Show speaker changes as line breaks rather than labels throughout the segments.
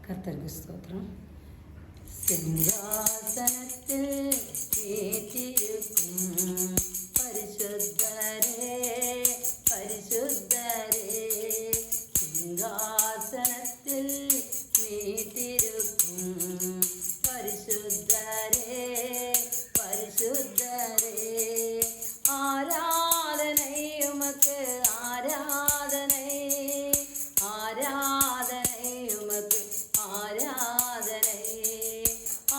கர்த்தருக்கு ஸ்தோத்திரம். சிங்காசனத்தில் வீற்றிருக்கும் பரிசுத்தரே, பரிசுத்தரே, சிங்காசனத்தில் வீற்றிருக்கும் பரிசுத்தரே, பரிசுத்தரே, ஆராதனை உமக்கு, ஆராதனை, ஆராதனை உமக்கு, ஆராதனை,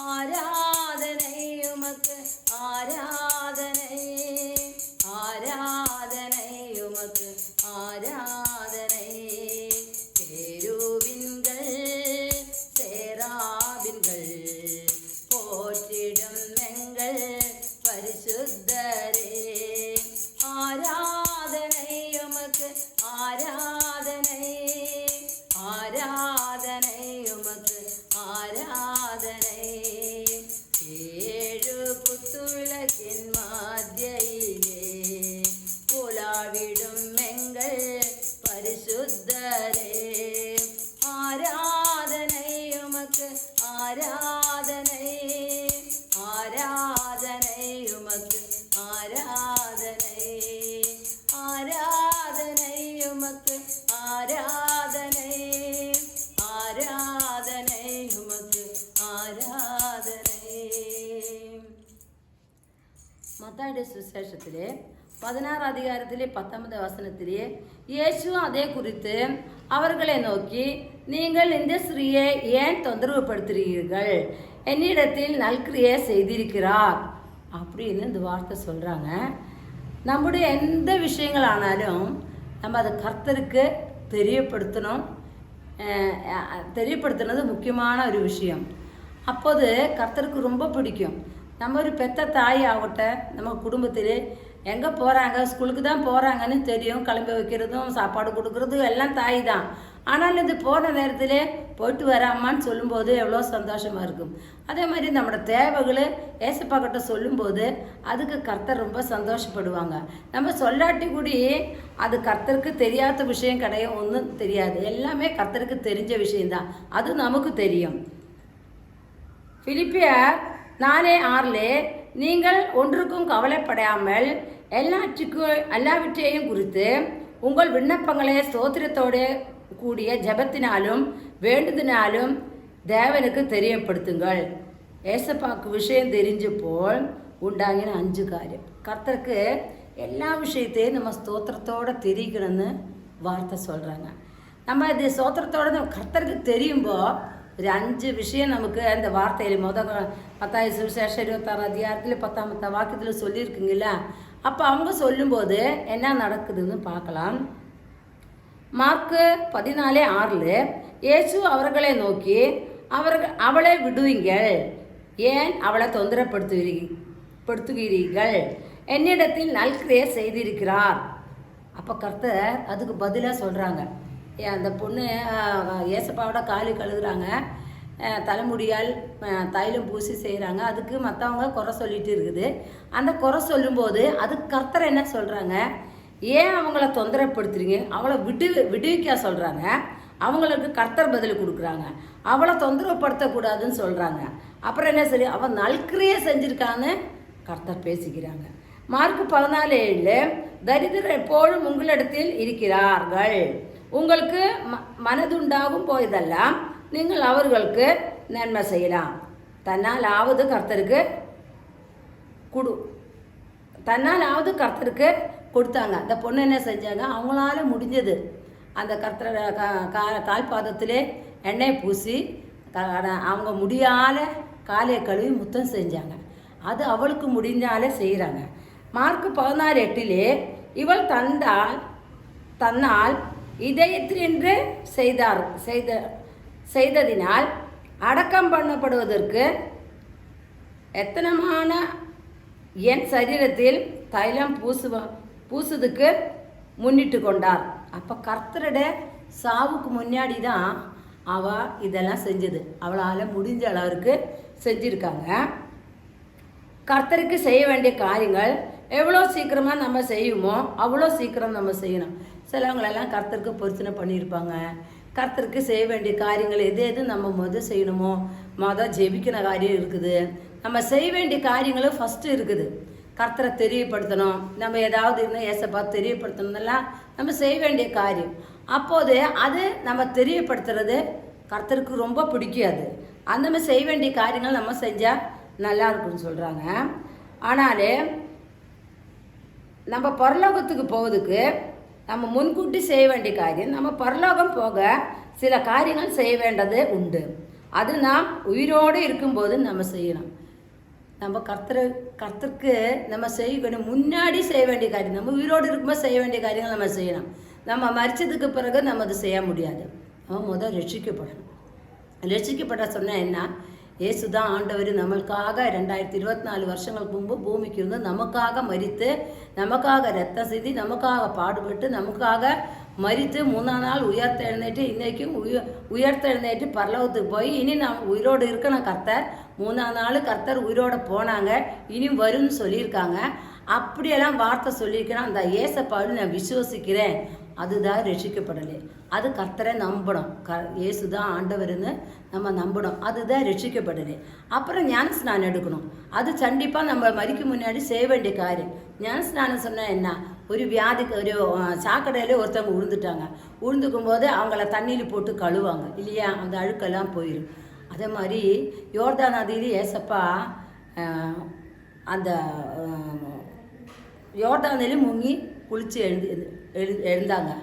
ஆராதனை உமக்கு, ஆராதனை, ஆராதனை உமக்கு, ஆராதனை, கேருபீன்கள் சேராபீன்கள் போற்றிடும் எங்கள் பரிசுத்தரே, ஆராதனை உமக்கு, ஆராதனை, ஆராதனை உமக்கு, ஆராதனை, ஏழு புத்துலகின் மத்தியிலே உலாவிடும் எங்கள் பரிசுத்தரே, ஆராதனை உமக்கு, ஆராதனை, ஆராதனை உமக்கு, ஆராதனை, ஆராதனை உமக்கு, ஆராதனை, ஆராதனை உமக்கு, ஆராதனை. மத்தாயிடைய சுவிசேஷத்திலே 16 அதிகாரத்திலே 19 வசனத்திலே இயேசு அதே குறித்து அவர்களை நோக்கி, நீங்கள் இந்த ஸ்திரீயை ஏன் தொந்தரவு படுத்துகிறீர்கள்? என்னிடத்தில் நல்கிரியை செய்திருக்கிறார் அப்படின்னு இந்த வார்த்தை சொல்கிறாங்க. நம்முடைய எந்த விஷயங்கள் ஆனாலும் நம்ம அதை கர்த்தருக்கு தெரியப்படுத்தணும். தெரியப்படுத்துனது முக்கியமான ஒரு விஷயம். அப்போது கர்த்தருக்கு ரொம்ப பிடிக்கும். நம்ம ஒரு பெத்த தாய் ஆகட்ட நம்ம குடும்பத்தில் எங்கே போகிறாங்க, ஸ்கூலுக்கு தான் போகிறாங்கன்னு தெரியும். கிளம்பி வைக்கிறதும் சாப்பாடு கொடுக்குறதும் எல்லாம் தாய் தான். ஆனாலும் இது போகிற நேரத்தில் போயிட்டு வர அம்மான்னு சொல்லும்போது எவ்வளோ சந்தோஷமாக இருக்கும். அதே மாதிரி நம்மளோட தேவைகளை ஏசப்பா கிட்ட சொல்லும்போது அதுக்கு கர்த்தர் ரொம்ப சந்தோஷப்படுவாங்க. நம்ம சொல்லாட்டி கூடி அது கர்த்தருக்கு தெரியாத விஷயம் கிடையாது, ஒன்றும் தெரியாது. எல்லாமே கர்த்தருக்கு தெரிஞ்ச விஷயந்தான், அது நமக்கு தெரியும். பிலிப்பியர் 4:6 நீங்கள் ஒன்றுக்கும் கவலைப்படாமல் எல்லாவற்றையும் குறித்து உங்கள் விண்ணப்பங்களை ஸ்தோத்திரத்தோடு கூடிய ஜெபத்தினாலும் வேண்டுதனாலும் தேவனுக்கு தெரியப்படுத்துங்கள். ஏசப்பாக்கு விஷயம் தெரிஞ்ச போல் உண்டாகின 5 காரியம். கர்த்தருக்கு எல்லா விஷயத்தையும் நம்ம ஸ்தோத்திரத்தோடு தெரிவிக்கணும்னு வார்த்தை சொல்கிறாங்க. நம்ம இது ஸ்தோத்திரத்தோடு கர்த்தருக்கு தெரியும்போ ஒரு 5 விஷயம் நமக்கு அந்த வார்த்தையில் மத்தாய் சுவிசேஷம் 26 அதிகாரத்தில் 10 வாக்கியத்தில் சொல்லியிருக்குங்களா. அப்போ அவங்க சொல்லும்போது என்ன நடக்குதுன்னு பார்க்கலாம். மார்க்கு 14:6 இயேசு அவர்களை நோக்கி, அவளை விடுவீங்கள், ஏன் அவளை தொந்தரப்படுத்துகிறீர்கள்? என்னிடத்தில் நல்கிரியை செய்திருக்கிறார். அப்போ கர்த்தர் அதுக்கு பதிலாக சொல்கிறாங்க. அந்த பொண்ணு ஏசப்பாவோட காலு கழுகுறாங்க, தலைமுடியால் தைலம் பூசி செய்கிறாங்க. அதுக்கு மற்றவங்க குறை சொல்லிட்டு இருக்குது. அந்த குறை சொல்லும்போது அதுக்கு கர்த்தர் என்ன சொல்கிறாங்க, ஏன் அவங்கள தொந்தரப்படுத்துறீங்க? அவளை விடுவிக்க சொல்கிறாங்க. அவங்களுக்கு கர்த்தர் பதில் கொடுக்குறாங்க. அவளை தொந்தரவுப்படுத்தக்கூடாதுன்னு சொல்கிறாங்க. அப்புறம் என்ன சரி, அவள் நல்கிரியை செஞ்சுருக்கான்னு கர்த்தர் பேசிக்கிறாங்க. மார்க்கு 14:7 தரித்திரர் எப்போதும் உங்களிடத்தில் இருக்கிறார்கள், உங்களுக்கு மனதுண்டாகும் போதெல்லாம் நீங்கள் அவர்களுக்கு நன்மை செய்யலாம். தன்னாலாவது கர்த்தருக்கு தன்னாலாவது கர்த்தருக்கு கொடுத்தாங்க. அந்த பொண்ணு என்ன செஞ்சாங்க, அவங்களால முடிஞ்சது அந்த கர்த்தர் கால் பாதத்திலே எண்ணெய் பூசி அவங்க முடியால காலையை கழுவி முத்தம் செஞ்சாங்க. அது அவளுக்கு முடிஞ்சாலே செய்கிறாங்க. மார்க்கு 16:8 இவள் தன்னால் இதயத்தினின்று செய்ததினால் அடக்கம் பண்ணப்படுவதற்கு எத்தனமான என் சரீரத்தில் தைலம் பூசுதுக்கு முன்னிட்டு கொண்டார். அப்போ கர்த்தரோட சாவுக்கு முன்னாடி தான் அவள் இதெல்லாம் செஞ்சது. அவளால் முடிஞ்ச அளவுக்கு செஞ்சுருக்காங்க. கர்த்தருக்கு செய்ய வேண்டிய காரியங்கள் எவ்வளோ சீக்கிரமாக நம்ம செய்யுமோ அவ்வளோ சீக்கிரம் நம்ம செய்யணும். சிலவங்களெல்லாம் கர்த்தருக்கு பொருத்தனை பண்ணியிருப்பாங்க, கர்த்தருக்கு செய்ய வேண்டிய காரியங்கள் எது எது நம்ம முதல் செய்யணுமோ, ஜெபிக்கிற காரியம் இருக்குது. நம்ம செய்ய வேண்டிய காரியங்களும் ஃபஸ்ட்டு இருக்குது. கர்த்தரை தெரியப்படுத்தணும், நம்ம ஏதாவது இருந்தால் ஏசப்பா தெரியப்படுத்தணும்லாம் நம்ம செய்ய வேண்டிய காரியம். அப்போது அது நம்ம தெரியப்படுத்துறது கர்த்தருக்கு ரொம்ப பிடிக்காது. அந்த மாதிரி செய்ய வேண்டிய காரியங்கள் நம்ம செஞ்சால் நல்லா இருக்குன்னு சொல்கிறாங்க. ஆனாலே நம்ம பரலோகத்துக்கு போவதுக்கு நம்ம முன்கூட்டி செய்ய வேண்டிய காரியம், நம்ம பரலோகம் போக சில காரியங்கள் செய்ய வேண்டது உண்டு. அது நாம் உயிரோடு இருக்கும்போது நம்ம செய்யணும். நம்ம கர்த்தருக்கு நம்ம செய்யணும் முன்னாடி செய்ய வேண்டிய காரியம், நம்ம உயிரோடு இருக்கும்போது செய்ய வேண்டிய காரியங்கள் நம்ம செய்யணும். நம்ம மரிச்சதுக்கு பிறகு நம்ம அது செய்ய முடியாது. நம்ம முதல் ரட்சிக்கப்படணும். ரட்சிக்கப்பட சொன்னால் என்ன? இயேசு தான் ஆண்டவர் நம்மளுக்காக 2024 வருஷங்களுக்கு முன்பு பூமிக்கு இருந்து நமக்காக மரித்து, நமக்காக ரத்தம் சிந்தி, நமக்காக பாடுபட்டு, நமக்காக மரித்து 3ஆம் நாள் உயர்த்தெழுந்தேட்டு, இன்றைக்கும் உயர்த்தெழுந்தேட்டு பரலோகத்துக்கு போய் இனி நாம் உயிரோடு இருக்கணும். கர்த்தர் 3ஆம் நாள் கர்த்தர் உயிரோடு போனாங்க, இனி வரும்னு சொல்லியிருக்காங்க. அப்படியெல்லாம் வார்த்தை சொல்லியிருக்கிறேன். அந்த ஏசப்பாவில் நான் விசுவசிக்கிறேன். அதுதான் ரட்சிக்கப்படலை. அது கர்த்தரை நம்பணும். இயேசு தான் ஆண்டவர்னு நம்ம நம்பணும். அதுதான் ரட்சிக்கப்படலை. அப்புறம் ஞானஸ்நானம் எடுக்கணும். அது கண்டிப்பாக நம்ம மரிக்க முன்னாடி செய்ய வேண்டிய காரியம். ஞானஸ்நானம் சொன்னால் என்ன? ஒரு வியாதிக்கு ஒரு சாக்கடையில் ஒருத்தவங்க உழுந்துட்டாங்க. உழுந்துக்கும் போது அவங்கள தண்ணியில் போட்டு கழுவாங்க இல்லையா? அந்த அழுக்கெல்லாம் போயிடும். அதே மாதிரி யோர்தான் நதியில் ஏசப்பா அந்த யோர்தானிலும் முங்கி குளித்து எழுந்தாங்க.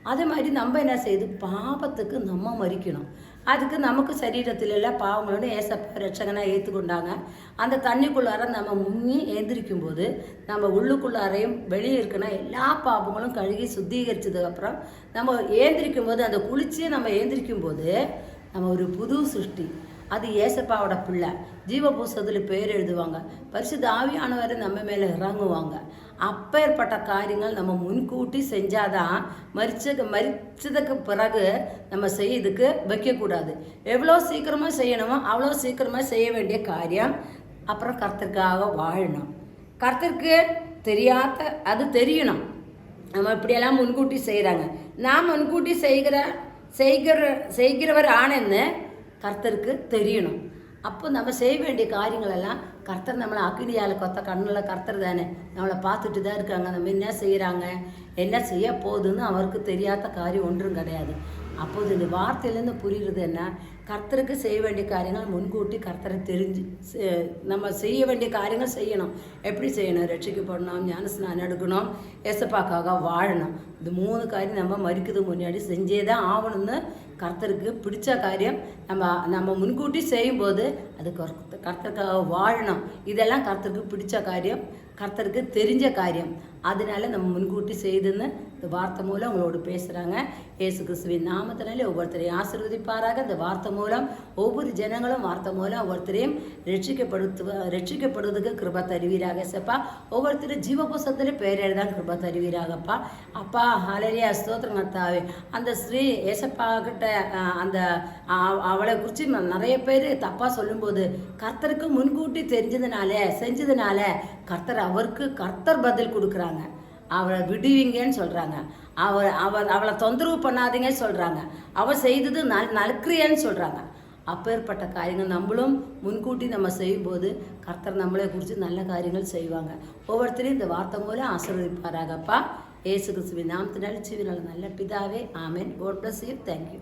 அதே மாதிரி நம்ம என்ன செய்யுது? பாவத்துக்கு நம்ம மரிக்கணும். அதுக்கு நமக்கு சரீரத்தில் எல்லாம் பாவங்களோட ஏசப்பா ரட்சகனாக ஏற்றுக்கொண்டாங்க. அந்த தண்ணிக்குள்ளார நம்ம முங்கி ஏந்திரிக்கும் போது நம்ம உள்ளுக்குள்ளாரையும் வெளியே இருக்குன்னா எல்லா பாவங்களும் கழுகி சுத்திகரிச்சதுக்கப்புறம் நம்ம ஏந்திரிக்கும் போது, அந்த குளிச்சு நம்ம ஏந்திரிக்கும் போது நம்ம ஒரு புது சிருஷ்டி. அது ஏசப்பாவோட பிள்ளை. ஜீவ புஸ்தகத்தில் பேர் எழுதுவாங்க. பரிசுத்த ஆவியானவர் நம்ம மேலே இறங்குவாங்க. அப்பேற்பட்ட காரியங்கள் நம்ம முன்கூட்டி செஞ்சாதான் மரிச்சதுக்கு பிறகு நம்ம செய்யறதுக்கு வைக்கக்கூடாது. எவ்வளோ சீக்கிரமாக செய்யணுமோ அவ்வளோ சீக்கிரமாக செய்ய வேண்டிய காரியம். அப்புறம் கர்த்தருக்காக வாழணும். கர்த்தருக்கு தெரியாத அது தெரியணும். நம்ம இப்படியெல்லாம் முன்கூட்டி செய்கிறாங்க. நான் முன்கூட்டி செய்கிறவர் ஆனன்னு கர்த்தருக்கு தெரியணும். அப்போ நம்ம செய்ய வேண்டிய காரியங்களெல்லாம் கர்த்தர் நம்மளை அக்கினியால் கொத்த கண்ணில் கர்த்தர் தானே நம்மளை பார்த்துட்டு தான் இருக்காங்க. நம்ம என்ன செய்கிறாங்க, என்ன செய்ய போகுதுன்னு அவருக்கு தெரியாத காரியம் ஒன்றும் கிடையாது. அப்போது இந்த வார்த்தையிலேருந்து புரியுறது என்ன? கர்த்தருக்கு செய்ய வேண்டிய காரியங்கள் முன்கூட்டி கர்த்தரை தெரிஞ்சு நம்ம செய்ய வேண்டிய காரியங்கள் செய்யணும். எப்படி செய்யணும்? ரட்சிக்கப்படணும், ஞானஸ்நானம் எடுக்கணும், ஏசப்பாக்காக வாழணும். இந்த 3 காரியம் நம்ம மரிக்கிறதுக்கு முன்னாடி செஞ்சே தான் ஆகணும்னு கர்த்தருக்கு பிடிச்ச காரியம். நம்ம முன்கூட்டி செய்யும்போது அது கர்த்தருக்காக வாழணும். இதெல்லாம் கர்த்தருக்கு பிடிச்ச காரியம், கர்த்தருக்கு தெரிஞ்ச காரியம். அதனால நம்ம முன்கூட்டி செய்துன்னு இந்த வார்த்தை மூலம் உங்களோடு பேசுகிறாங்க. இயேசு கிறிஸ்துவின் நாமத்தினாலே ஒவ்வொருத்தரையும் ஆசீர்வதிப்பாராக. இந்த வார்த்தை மூலம் ஒவ்வொரு ஜனங்களும் வார்த்தை மூலம் ஒவ்வொருத்தரையும் ரட்சிக்கப்படுவதுக்கு கிருபா தருவீராக. ஏசப்பா ஒவ்வொருத்தரும் ஜீவ புஸ்தகத்திலே பேர் எழுதான் கிருபா தருவீராகப்பா. அப்பா ஹல்லேலூயா, ஸ்தோத்திரம் கர்த்தாவே. அந்த ஸ்ரீ ஏசப்பா கிட்ட அந்த அவளை குறித்து நிறைய பேர் தப்பாக சொல்லும்போது கர்த்தருக்கு முன்கூட்டி செஞ்சதுனால கர்த்தர் பதில் கொடுக்குறாங்க. அவளை விடுவீங்கன்னு சொல்கிறாங்க. அவளை தொந்தரவு பண்ணாதீங்கன்னு சொல்கிறாங்க. அவள் செய்தது நல்கிரியன்னு சொல்கிறாங்க. அப்பேற்பட்ட காரியங்கள் நம்மளும் முன்கூட்டி நம்ம செய்யும்போது கர்த்தர் நம்மளை குறித்து நல்ல காரியங்கள் செய்வாங்க. ஒவ்வொருத்தரையும் இந்த வார்த்தை மூலம் ஆசீர்வதிப்பாராகப்பா. இயேசு கிறிஸ்துவின் நாமத்தினால ஜீவனால நல்ல பிதாவே, ஆமென். God bless you. Thank you.